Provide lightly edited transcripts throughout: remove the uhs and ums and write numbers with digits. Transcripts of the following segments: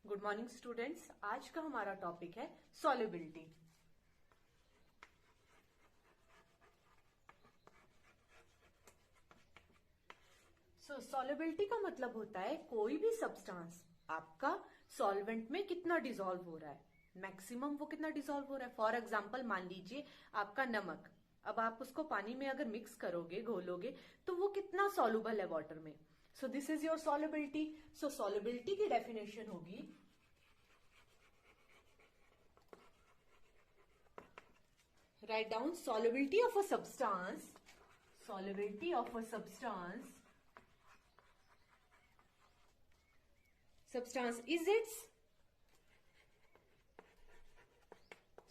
Good morning students. आज का हमारा टॉपिक है सॉल्युबिलिटी। सॉल्युबिलिटी का मतलब होता है कोई भी सब्सटेंस आपका सॉल्वेंट में कितना डिसॉल्व हो रहा है, मैक्सिमम वो कितना डिसॉल्व हो रहा है। फॉर एग्जाम्पल मान लीजिए आपका नमक, अब आप उसको पानी में अगर मिक्स करोगे, घोलोगे, तो वो कितना सॉल्युबल है वाटर में। So this is your solubility. So solubility की डेफिनेशन होगी, write down solubility of a substance. Solubility of a substance is its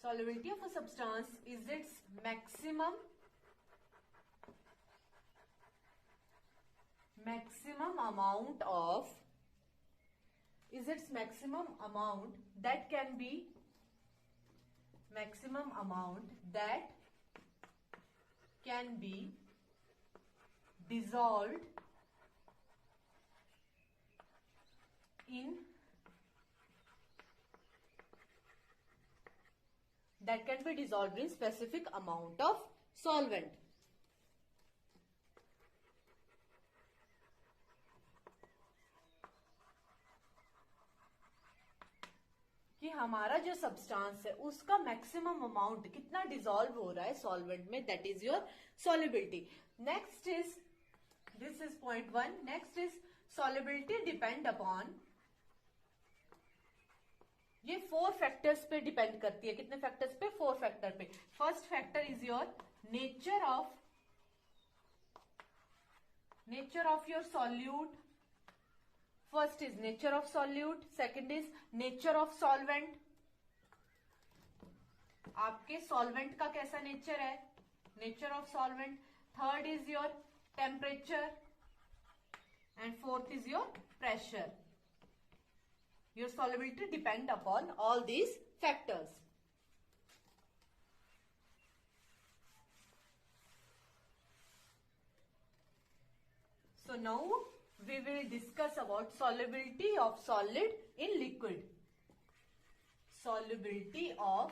solubility of a substance is its maximum amount of that can be dissolved in specific amount of solvent. कि हमारा जो substance है उसका maximum amount कितना dissolve हो रहा है solvent में, that is your solubility. Next is, this is point 1। Next is solubility depend upon, ये 4 फैक्टर्स पे डिपेंड करती है। कितने फैक्टर्स पे? 4 फैक्टर पे। First factor is your nature of your solute. First is nature of solute, second is nature of solvent. आपके solvent का कैसा nature है? Nature of solvent. Third is your temperature and fourth is your pressure. Your solubility depend upon all these factors. So now we will discuss about solubility of solid in liquid. Solubility of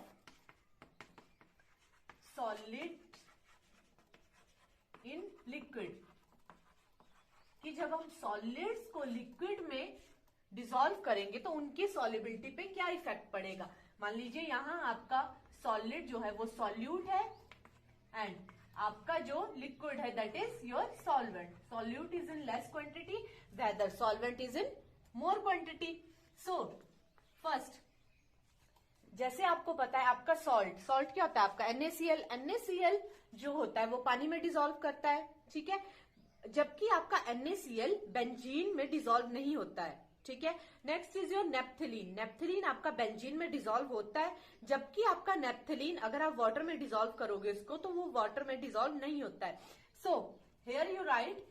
solid in liquid, कि जब हम solids को liquid में dissolve करेंगे तो उनकी solubility पे क्या इफेक्ट पड़ेगा। मान लीजिए यहां आपका सॉलिड जो है वो सॉल्यूट है एंड आपका जो लिक्विड है that is your solvent. Solute is in less quantity, the other solvent is in more quantity. So first, जैसे आपको पता है आपका सॉल्ट क्या होता है आपका NaCl। NaCl जो होता है वो पानी में डिसॉल्व करता है, ठीक है, जबकि आपका NaCl बेंजीन में डिसॉल्व नहीं होता है, ठीक है। Next is your naphthalene. Naphthalene आपका बेंजीन में डिसॉल्व होता है, जबकि आपका नेप्थलीन अगर आप वाटर में डिसॉल्व करोगे इसको तो वो वाटर में डिसॉल्व नहीं होता है। So here you right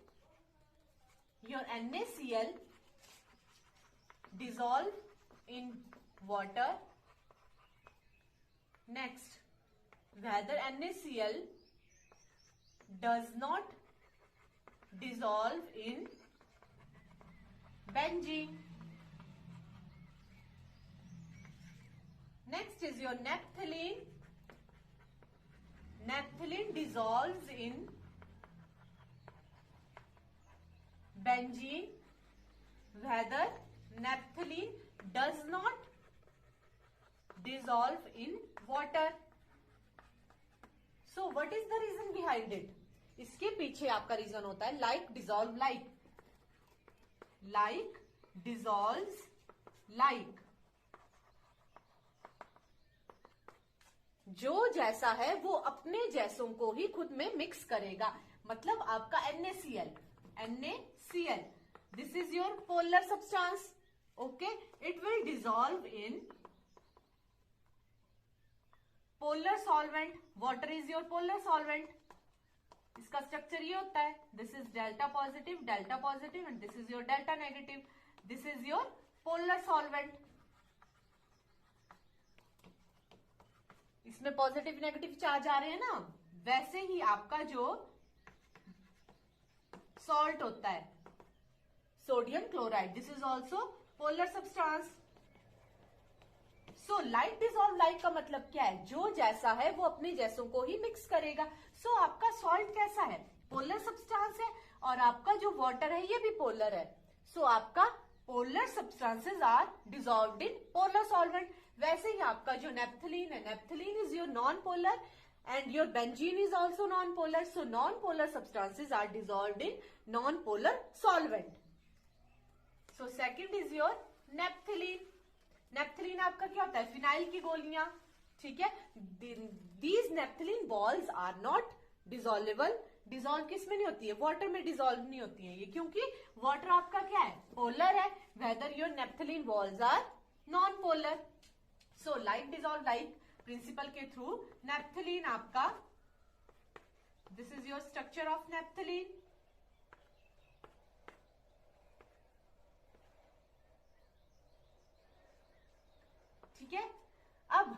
your NaCl dissolve in water. Next, whether NaCl does not dissolve in benzene. Next is your naphthalene. Naphthalene dissolves in benzene, whether naphthalene does not dissolve in water. So what is the reason behind it? इसके पीछे आपका reason होता है like dissolve like dissolves like, जो जैसा है वो अपने जैसों को ही खुद में मिक्स करेगा। मतलब आपका NaCl, this is your polar substance, okay, it will dissolve in polar solvent. Water is your polar solvent. इसका स्ट्रक्चर ये होता है, this is delta positive and this is your delta negative. This is your polar solvent. इसमें positive negative charge आ रहे हैं ना, वैसे ही आपका जो salt होता है, sodium chloride, this is also polar substance. So like dissolve like का मतलब क्या है, जो जैसा है वो अपने जैसों को ही मिक्स करेगा। सो आपका सॉल्ट कैसा है, पोलर सब्सटेंस है, और आपका जो वाटर है ये भी पोलर है। सो आपका polar substances are dissolved in polar solvent. वैसे ही आपका जो नेप्थलीन है, naphthalene is your non polar and your benzene is also non-polar, so non-polar substances are dissolved in non-polar solvent. So second is your naphthalene. naphthalene आपका क्या होता है, phenyl की गोलियां, ठीक है। These naphthalene balls are not dissolvable. Dissolve किस में नहीं होती है, वाटर में डिजोल्व नहीं होती है ये, क्योंकि वाटर आपका क्या है, पोलर है, whether your naphthalene balls are non polar. So like dissolve like principle के थ्रू नेप्थलीन आपका, this is your structure of naphthalene. ठीक है, अब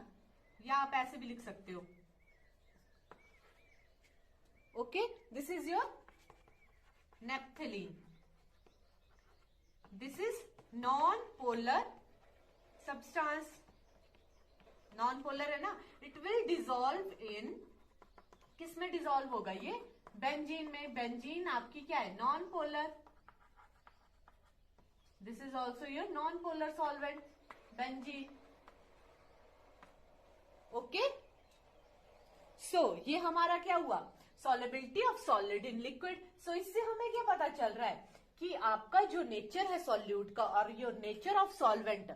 या आप ऐसे भी लिख सकते हो, okay, this is your naphthalene, this is non polar substance, non polar है ना, इट विल डिसॉल्व इन, किस में डिसॉल्व होगा ये, बेंजीन में। बेंजीन आपकी क्या है, non polar, this is also your non polar solvent, benzene. Okay, so ये हमारा क्या हुआ, solubility of solid in liquid. So इससे हमें क्या पता चल रहा है कि आपका जो नेचर है सॉल्यूट का और योर नेचर ऑफ सॉल्वेंट,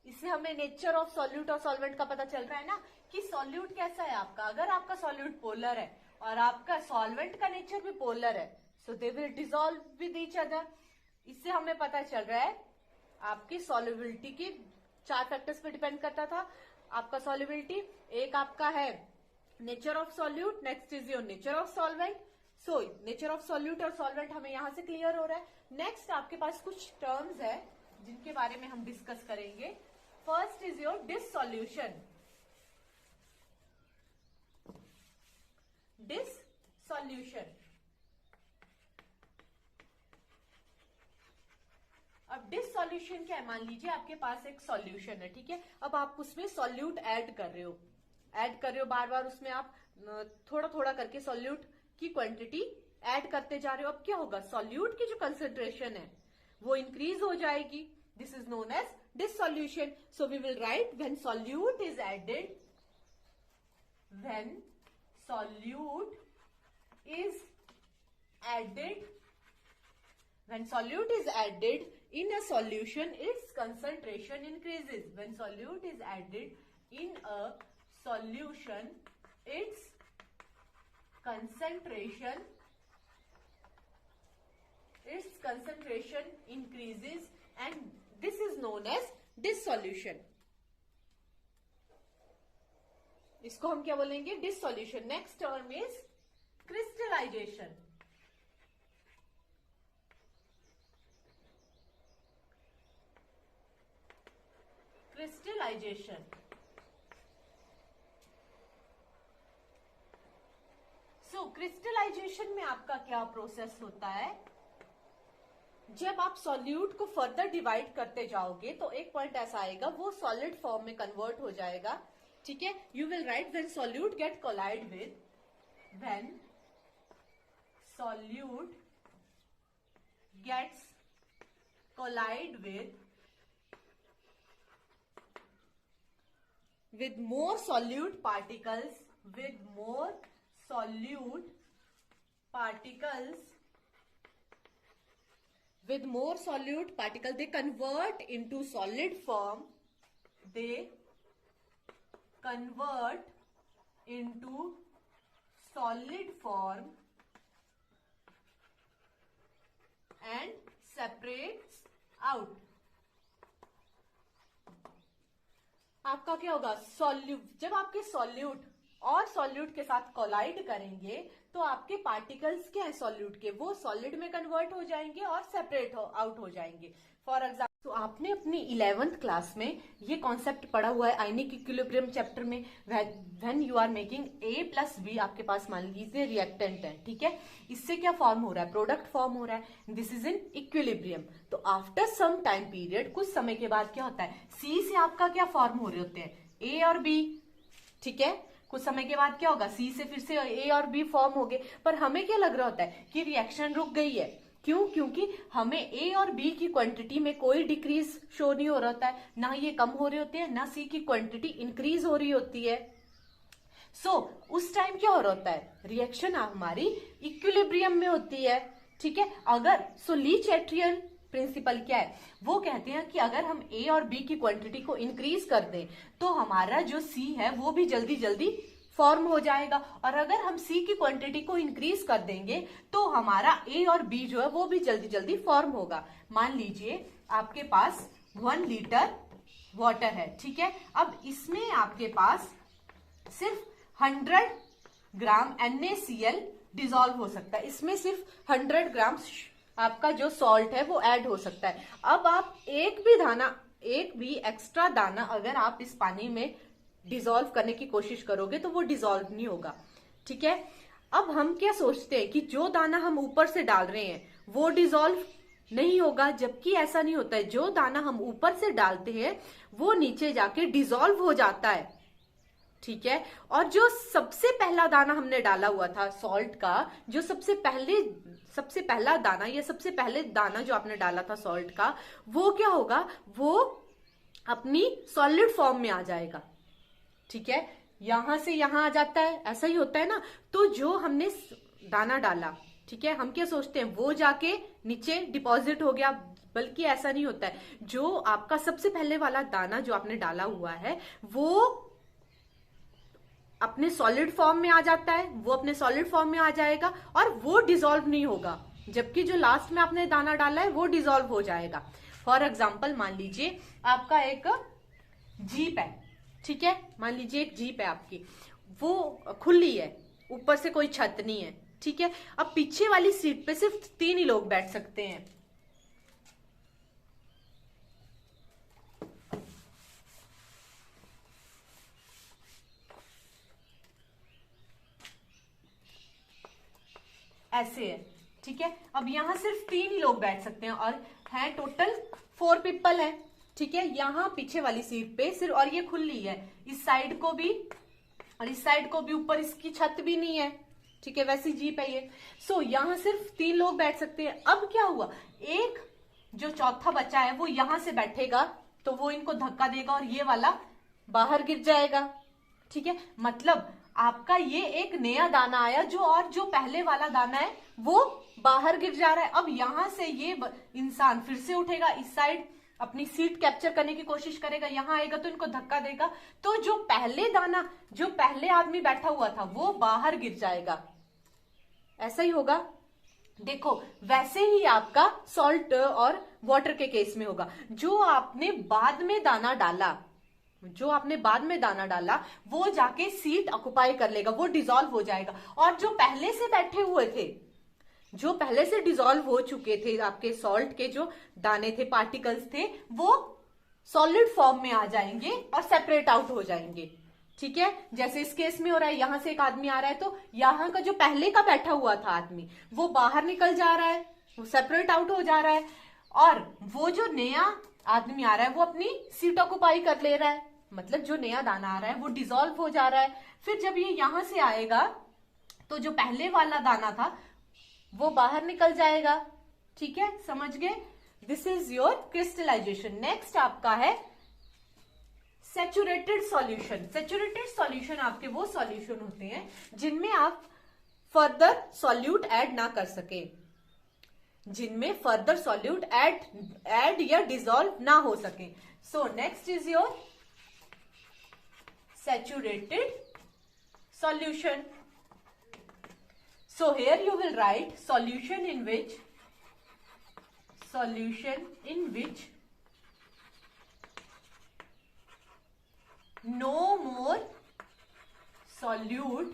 इससे हमें नेचर ऑफ सॉल्यूट और सॉल्वेंट का पता चल रहा है ना, कि सॉल्यूट कैसा है आपका, अगर आपका सॉल्यूट पोलर है और आपका सॉल्वेंट का नेचर भी पोलर है, so they will dissolve with each other. इससे हमें पता चल रहा है आपकी सॉल्युबिलिटी की 4 फैक्टर्स पे डिपेंड करता था आपका सॉल्युबिलिटी। एक आपका है nature of solute, next is your nature of solvent. So nature of solute और सॉल्वेंट हमें यहां से क्लियर हो रहा है। नेक्स्ट आपके पास कुछ टर्म्स है जिनके बारे में हम डिस्कस करेंगे। First is your dissolution, dissolution. अब डिसॉल्यूशन क्या है, मान लीजिए आपके पास एक सॉल्यूशन है, ठीक है, अब आप उसमें सॉल्यूट ऐड कर रहे हो, बार बार उसमें आप थोड़ा थोड़ा करके सॉल्यूट की क्वांटिटी ऐड करते जा रहे हो। अब क्या होगा, सॉल्यूट की जो कंसेंट्रेशन है वो इंक्रीज हो जाएगी, this is known as dissolution. So we will write when solute is added, when solute is added, when solute is added in a solution, its concentration increases. When solute is added in a solution, its concentration increases, and this is known as dissolution. इसको हम क्या बोलेंगे, dissolution. Next term is crystallization. Crystallization, so crystallization में आपका क्या process होता है, जब आप सॉल्यूट को फर्दर डिवाइड करते जाओगे तो एक पॉइंट ऐसा आएगा वो सॉलिड फॉर्म में कन्वर्ट हो जाएगा, ठीक है। You will write when solute get collide with, when solute gets collide with more solute particles, they convert into solid form, and separates out. आपका क्या होगा, जब आपके सॉल्यूट और सॉल्यूट के साथ कोलाइड करेंगे तो आपके पार्टिकल्स क्या है सॉल्यूट के, वो सॉलिड में कन्वर्ट हो जाएंगे और सेपरेट आउट हो जाएंगे। फॉर एग्जाम्पल तो आपने अपनी 11th क्लास में ये कॉन्सेप्ट पढ़ा हुआ है आयनिक इक्विलिब्रियम चैप्टर में। When you are making A plus B, आपके पास मान लीजिए रिएक्टेंट है, ठीक है, इससे क्या फॉर्म हो रहा है, प्रोडक्ट फॉर्म हो रहा है, दिस इज इन इक्विलिब्रियम। तो आफ्टर सम टाइम पीरियड, कुछ समय के बाद क्या होता है, C से आपका क्या फॉर्म हो रहे होते हैं, A और B, ठीक है। कुछ समय के बाद क्या होगा, C से फिर से A और B फॉर्म हो गए, पर हमें क्या लग रहा होता है कि रिएक्शन रुक गई है। क्यों? क्योंकि हमें A और B की क्वांटिटी में कोई डिक्रीज शो नहीं हो रहा होता है, ना ये कम हो रहे होते हैं, ना C की क्वांटिटी इंक्रीज हो रही होती है। उस टाइम क्या हो रहा होता है, रिएक्शन हमारी इक्विलिब्रियम में होती है, ठीक है। अगर ली चैट्रियन प्रिंसिपल क्या है, वो कहते हैं कि अगर हम A और B की क्वांटिटी को इंक्रीज कर दें तो हमारा जो C है वो भी जल्दी जल्दी फॉर्म हो जाएगा, और अगर हम C की क्वांटिटी को इंक्रीज कर देंगे तो हमारा A और B जो है वो भी जल्दी जल्दी फॉर्म होगा। मान लीजिए आपके पास 1 लीटर वाटर है, ठीक है। अब इसमें आपके पास सिर्फ 100 ग्राम NaCl डिसॉल्व हो सकता है, इसमें सिर्फ 100 ग्राम आपका जो सॉल्ट है वो ऐड हो सकता है। अब आप एक भी एक्स्ट्रा दाना अगर आप इस पानी में डिसॉल्व करने की कोशिश करोगे तो वो डिसॉल्व नहीं होगा, ठीक है। अब हम क्या सोचते हैं कि जो दाना हम ऊपर से डाल रहे हैं वो डिसॉल्व नहीं होगा, जबकि ऐसा नहीं होता है। जो दाना हम ऊपर से डालते हैं वो नीचे जाके डिसॉल्व हो जाता है, ठीक है। और जो सबसे पहला दाना हमने डाला हुआ था सॉल्ट का, जो सबसे पहला दाना या सबसे पहले दाना जो आपने डाला था सॉल्ट का, वो क्या होगा, वो अपनी सॉलिड फॉर्म में आ जाएगा, ठीक है। यहां से यहां आ जाता है, ऐसा ही होता है ना। तो जो हमने दाना डाला, ठीक है, हम क्या सोचते हैं वो जाके नीचे डिपॉजिट हो गया, बल्कि ऐसा नहीं होता है। जो आपका सबसे पहले वाला दाना जो आपने डाला हुआ है वो अपने सॉलिड फॉर्म में आ जाता है, वो अपने सॉलिड फॉर्म में आ जाएगा और वो डिसॉल्व नहीं होगा, जबकि जो लास्ट में आपने दाना डाला है वो डिसॉल्व हो जाएगा। फॉर एग्जाम्पल मान लीजिए आपका एक जीप है, ठीक है, मान लीजिए एक जीप है आपकी, वो खुली है, ऊपर से कोई छत नहीं है, ठीक है। अब पीछे वाली सीट पे सिर्फ 3 ही लोग बैठ सकते हैं, ऐसे है, ठीक है। अब यहां सिर्फ 3 ही लोग बैठ सकते हैं और है टोटल 4 पीपल है, ठीक है। यहां पीछे वाली सीट पे सिर्फ, और ये खुली है, इस साइड को भी और इस साइड को भी, ऊपर इसकी छत भी नहीं है, ठीक है, वैसी जीप है ये। यहां सिर्फ 3 लोग बैठ सकते हैं। अब क्या हुआ, एक जो चौथा बच्चा है वो यहां से बैठेगा तो वो इनको धक्का देगा और ये वाला बाहर गिर जाएगा, ठीक है। मतलब आपका ये एक नया दाना आया जो पहले वाला दाना है वो बाहर गिर जा रहा है। अब यहां से ये इंसान फिर से उठेगा, इस साइड अपनी सीट कैप्चर करने की कोशिश करेगा, यहां आएगा तो इनको धक्का देगा, तो जो पहले आदमी बैठा हुआ था वो बाहर गिर जाएगा, ऐसा ही होगा। देखो वैसे ही आपका सॉल्ट और वाटर के केस में होगा। जो आपने बाद में दाना डाला वो जाके सीट ऑक्युपाई कर लेगा, वो डिसॉल्व हो जाएगा। और जो पहले से बैठे हुए थे, जो पहले से डिसॉल्व हो चुके थे, आपके सॉल्ट के जो दाने थे, पार्टिकल्स थे, वो सॉलिड फॉर्म में आ जाएंगे और सेपरेट आउट हो जाएंगे, ठीक है। जैसे इस केस में हो रहा है, यहां से एक आदमी आ रहा है तो यहां का जो पहले का बैठा हुआ था आदमी वो बाहर निकल जा रहा है, वो सेपरेट आउट हो जा रहा है, और वो जो नया आदमी आ रहा है वो अपनी सीट ऑक्युपाई कर ले रहा है, मतलब जो नया दाना आ रहा है वो डिसॉल्व हो जा रहा है। फिर जब ये यहां से आएगा तो जो पहले वाला दाना था वो बाहर निकल जाएगा, ठीक है, समझ गए। This is your crystallization. Next आपका है सैचुरेटेड सॉल्यूशन। सैचुरेटेड सॉल्यूशन आपके वो सॉल्यूशन होते हैं जिनमें आप फर्दर सॉल्यूट ऐड ना कर सके, जिनमें फर्दर सॉल्यूट ऐड या डिसॉल्व ना हो सके। So next is your saturated solution. So here you will write solution in which no more solute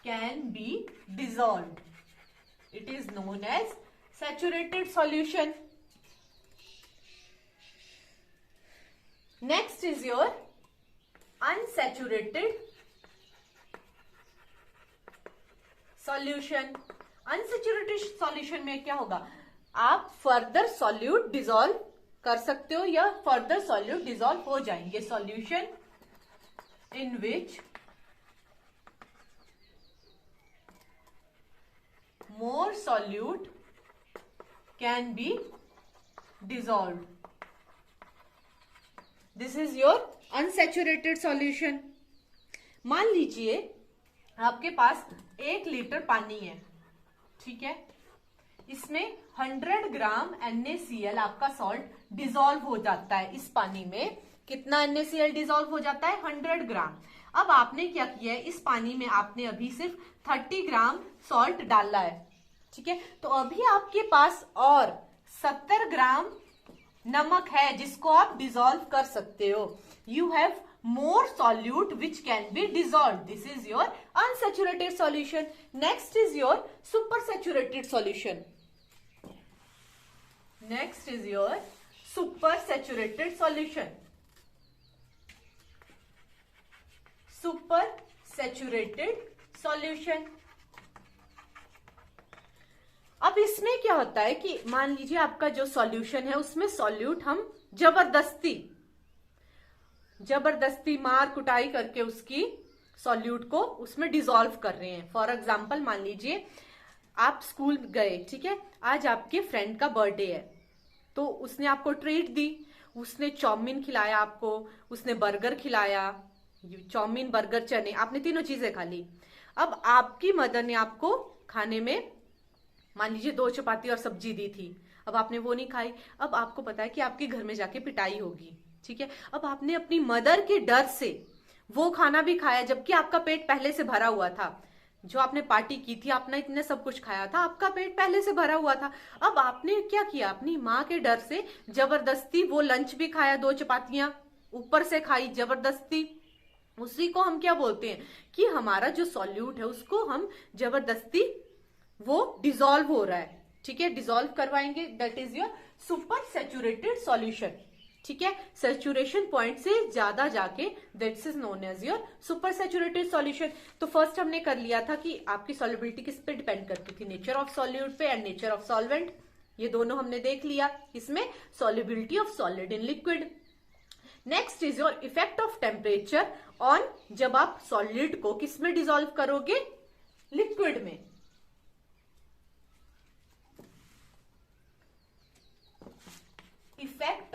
can be dissolved. It is known as saturated solution. Next is your unsaturated solution. Unsaturated solution में क्या होगा, आप further solute dissolve कर सकते हो या further solute dissolve हो जाएंगे। Solution in which more solute can be dissolved. This is your unsaturated solution. मान लीजिए आपके पास 1 लीटर पानी है, ठीक है, इसमें 100 ग्राम NaCl आपका सॉल्ट डिसॉल्व हो जाता है। इस पानी में कितना NaCl डिसॉल्व हो जाता है, 100 ग्राम। अब आपने क्या किया है, इस पानी में आपने अभी सिर्फ 30 ग्राम सॉल्ट डाला है, ठीक है, तो अभी आपके पास और 70 ग्राम नमक है जिसको आप डिसॉल्व कर सकते हो। You have more solute which can be dissolve. This is your unsaturated solution. Next is your super saturated solution. Next is your super saturated solution. Super saturated solution. अब इसमें क्या होता है कि मान लीजिए आपका जो सॉल्यूशन है उसमें सॉल्यूट हम जबरदस्ती मार कुटाई करके उसकी सॉल्यूट को उसमें डिसॉल्व कर रहे हैं। फॉर एग्जांपल मान लीजिए आप स्कूल गए, ठीक है, आज आपके फ्रेंड का बर्थडे है, तो उसने आपको ट्रीट दी, उसने चाउमीन खिलाया आपको, उसने बर्गर खिलाया, चाउमीन बर्गर चने, आपने तीनों चीजें खा ली। अब आपकी मदर ने आपको खाने में मान लीजिए 2 चपाती और सब्जी दी थी, अब आपने वो नहीं खाई। अब आपको पता है कि आपके घर में जाके पिटाई होगी, ठीक है, अब आपने अपनी मदर के डर से वो खाना भी खाया जबकि आपका पेट पहले से भरा हुआ था। जो आपने पार्टी की थी, आपने इतने सब कुछ खाया था, आपका पेट पहले से भरा हुआ था। अब आपने क्या किया, अपनी माँ के डर से जबरदस्ती वो लंच भी खाया, 2 चपातियां ऊपर से खाई जबरदस्ती। उसी को हम क्या बोलते हैं कि हमारा जो सॉल्यूट है उसको हम जबरदस्ती वो डिसॉल्व हो रहा है, ठीक है, डिसॉल्व करवाएंगे। That is your super saturated solution, ठीक है, सैचुरेशन पॉइंट से ज्यादा जाके that's is known as your super saturated solution. तो फर्स्ट हमने कर लिया था कि आपकी सॉल्युबिलिटी किस पे डिपेंड करती थी, नेचर ऑफ सॉल्यूट पे एंड नेचर ऑफ सॉल्वेंट, ये दोनों हमने देख लिया। इसमें solubility of solid in liquid. Next is your effect of temperature on, जब आप सॉलिड को किस में डिसॉल्व करोगे, लिक्विड में। Effect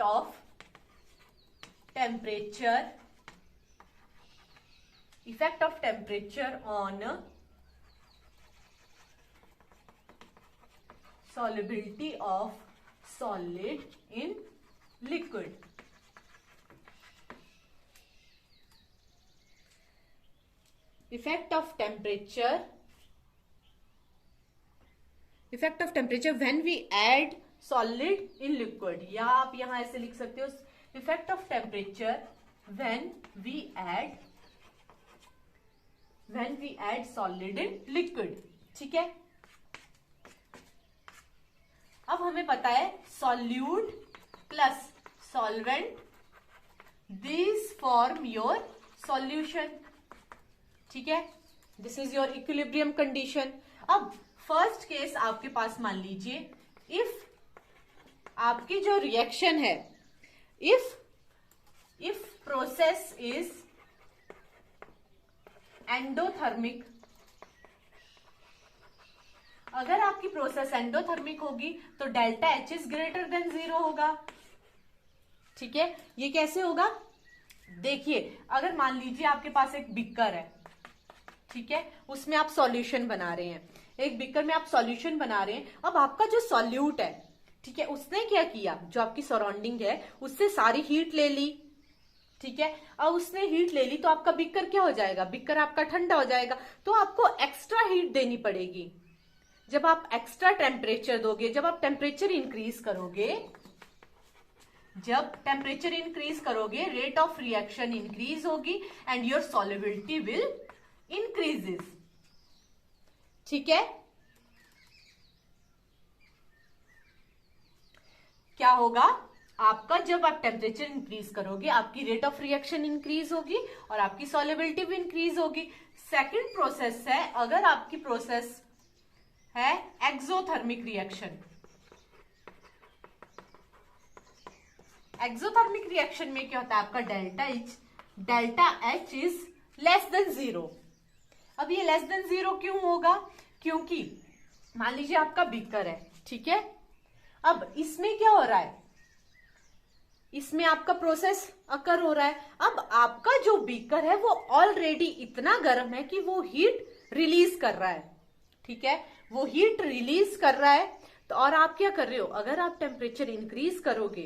of temperature on solubility of solid in liquid. Effect of temperature when we add solid in liquid, या आप यहां ऐसे लिख सकते हो, effect of temperature when we add solid in liquid, ठीक है। अब हमें पता है solute plus solvent, these form your solution, ठीक है, this is your equilibrium condition. अब फर्स्ट केस आपके पास मान लीजिए, इफ आपकी जो रिएक्शन है, इफ प्रोसेस इज एंडोथर्मिक, अगर आपकी प्रोसेस एंडोथर्मिक होगी तो delta H is greater than 0 होगा, ठीक है। ये कैसे होगा, देखिए, अगर मान लीजिए आपके पास एक बिकर है, ठीक है, उसमें आप सॉल्यूशन बना रहे हैं, एक बिकर में आप सॉल्यूशन बना रहे हैं। अब आपका जो सॉल्यूट है, ठीक है, उसने क्या किया, जो आपकी सराउंडिंग है उससे सारी हीट ले ली, ठीक है। अब उसने हीट ले ली तो आपका बिकर क्या हो जाएगा, बिकर आपका ठंडा हो जाएगा, तो आपको एक्स्ट्रा हीट देनी पड़ेगी। जब आप एक्स्ट्रा टेम्परेचर दोगे, जब आप टेम्परेचर इंक्रीज करोगे, जब टेम्परेचर इंक्रीज करोगे, रेट ऑफ रिएक्शन इंक्रीज होगी and your solubility will increases, ठीक है। क्या होगा, आपका जब आप टेम्परेचर इंक्रीज करोगे आपकी रेट ऑफ रिएक्शन इंक्रीज होगी और आपकी सॉल्युबिलिटी भी इंक्रीज होगी। सेकंड प्रोसेस है, अगर आपकी प्रोसेस है एक्सोथर्मिक रिएक्शन। एक्सोथर्मिक रिएक्शन में क्या होता है, आपका delta H is less than 0। अब ये लेस देन 0 क्यों होगा, क्योंकि मान लीजिए आपका बीकर है, ठीक है। अब इसमें क्या हो रहा है, इसमें आपका प्रोसेस अकर हो रहा है। अब आपका जो बीकर है वो ऑलरेडी इतना गर्म है कि वो हीट रिलीज कर रहा है, ठीक है, वो हीट रिलीज कर रहा है। तो और आप क्या कर रहे हो, अगर आप टेम्परेचर इंक्रीज करोगे,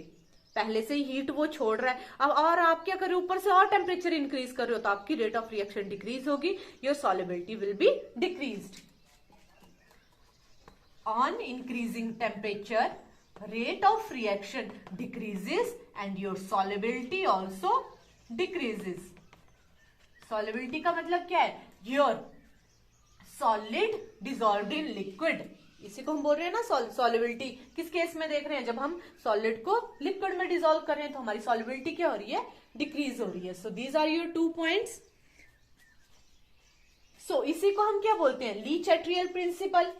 पहले से ही हीट वो छोड़ रहा है, अब और आप क्या कर रहे हो, ऊपर से और टेम्परेचर इंक्रीज कर रहे हो, तो आपकी रेट ऑफ रिएक्शन डिक्रीज होगी, your solubility will be decreased. On increasing temperature, rate of reaction decreases and your solubility also decreases. Solubility का मतलब क्या है, your solid dissolved in liquid, इसी को हम बोल रहे हैं ना सॉल्युबिलिटी। किस केस में देख रहे हैं, जब हम सॉलिड को लिक्विड में डिसॉल्व कर रहे हैं तो हमारी सॉल्युबिलिटी क्या हो रही है, डिक्रीज हो रही है। So these are your 2 points. So इसी को हम क्या बोलते हैं, ली चैट्रियल प्रिंसिपल।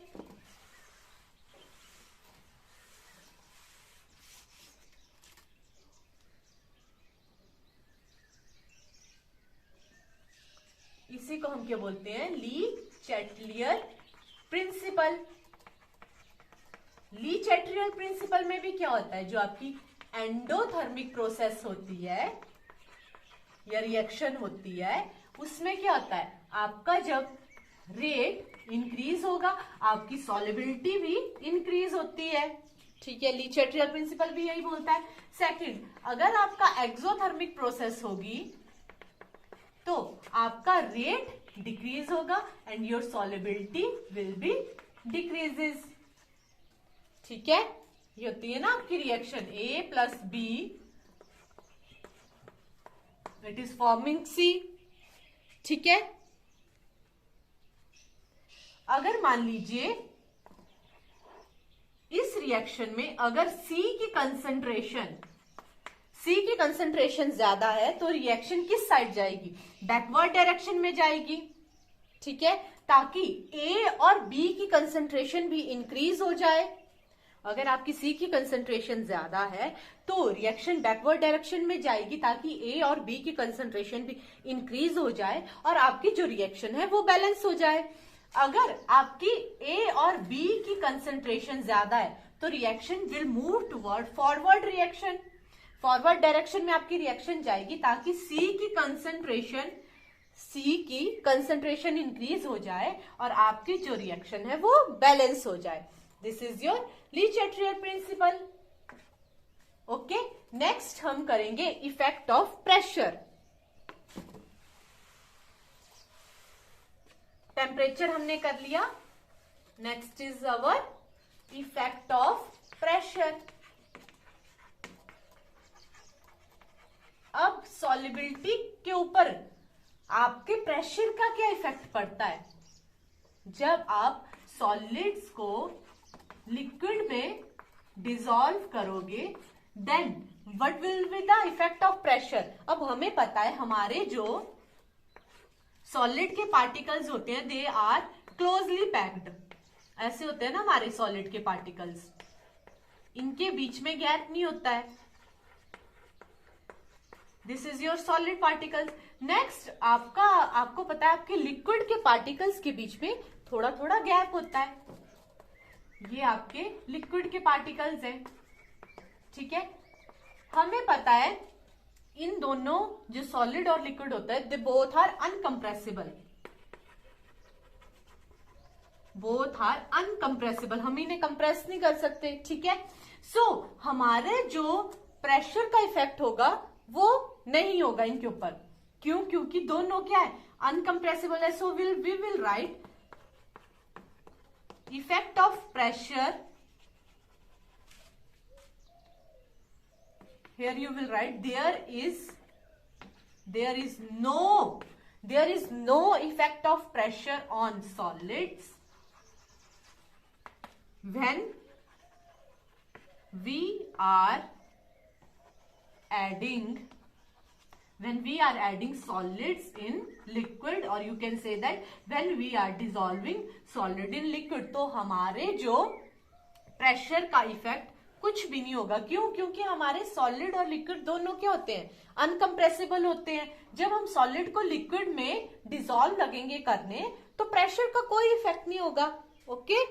इसी को हम क्या बोलते हैं, ली चैटलियर प्रिंसिपल। ली चैटलियर प्रिंसिपल में भी क्या होता है, जो आपकी एंडोथर्मिक प्रोसेस होती है या रिएक्शन होती है, उसमें क्या होता है, आपका जब रेट इंक्रीज होगा आपकी सॉल्युबिलिटी भी इंक्रीज होती है, ठीक है। ली चैटलियर प्रिंसिपल भी यही बोलता है। सेकंड, अगर आपका एक्सोथर्मिक प्रोसेस होगी तो आपका रेट डिक्रीज होगा and your solubility will be decreases, ठीक है। ये होती है ना आपकी reaction A plus B, it is forming C, ठीक है। अगर मान लीजिए इस रिएक्शन में अगर C की कंसंट्रेशन ज्यादा है तो रिएक्शन किस साइड जाएगी, बैकवर्ड डायरेक्शन में जाएगी, ठीक है, ताकि A और B की कंसंट्रेशन भी इंक्रीज हो जाए। अगर आपकी C की कंसंट्रेशन ज्यादा है तो रिएक्शन बैकवर्ड डायरेक्शन में जाएगी ताकि A और B की कंसंट्रेशन भी इंक्रीज हो जाए और आपकी जो रिएक्शन है वो बैलेंस हो जाए। अगर आपकी A और B की कंसंट्रेशन ज्यादा है तो reaction will move toward forward reaction, forward direction में आपकी रिएक्शन जाएगी ताकि C की कंसंट्रेशन इंक्रीज हो जाए और आपकी जो रिएक्शन है वो बैलेंस हो जाए। This is your Lee Chatelier principal. Okay, next हम करेंगे इफेक्ट ऑफ प्रेशर। टेम्परेचर हमने कर लिया, next is our effect of pressure. अब सॉल्युबिलिटी के ऊपर आपके प्रेशर का क्या इफेक्ट पड़ता है, जब आप सॉलिड्स को लिक्विड में डिसॉल्व करोगे then what will be the effect of pressure. अब हमें पता है हमारे जो सॉलिड के पार्टिकल्स होते हैं दे आर क्लोजली पैक्ड, ऐसे होते हैं ना हमारे सॉलिड के पार्टिकल्स, इनके बीच में गैप नहीं होता है। This is your solid particles. Next आपको पता है आपके लिक्विड के पार्टिकल्स के बीच में थोड़ा थोड़ा गैप होता है, ये आपके लिक्विड के पार्टिकल्स हैं, ठीक है। हमें पता है इन दोनों जो सॉलिड और लिक्विड होता है दे बोथ आर अनकंप्रेसिबल, हम इन्हें कंप्रेस नहीं कर सकते, ठीक है। सो हमारे जो प्रेशर का इफेक्ट होगा वो नहीं होगा इनके ऊपर, क्यों, क्योंकि दोनों क्या है, अनकंप्रेसिबल है। So we will write effect of pressure, here you will write there is no effect of pressure on solids when we are adding solids in liquid, or you can say that when we are dissolving solid in liquid, तो हमारे जो pressure का effect कुछ भी नहीं होगा। क्यों? क्योंकि हमारे सॉलिड और लिक्विड दोनों क्या होते हैं? अनकंप्रेसिबल होते हैं। जब हम सॉलिड को लिक्विड में डिसॉल्व लगेंगे करने तो प्रेशर का कोई इफेक्ट नहीं होगा। ओके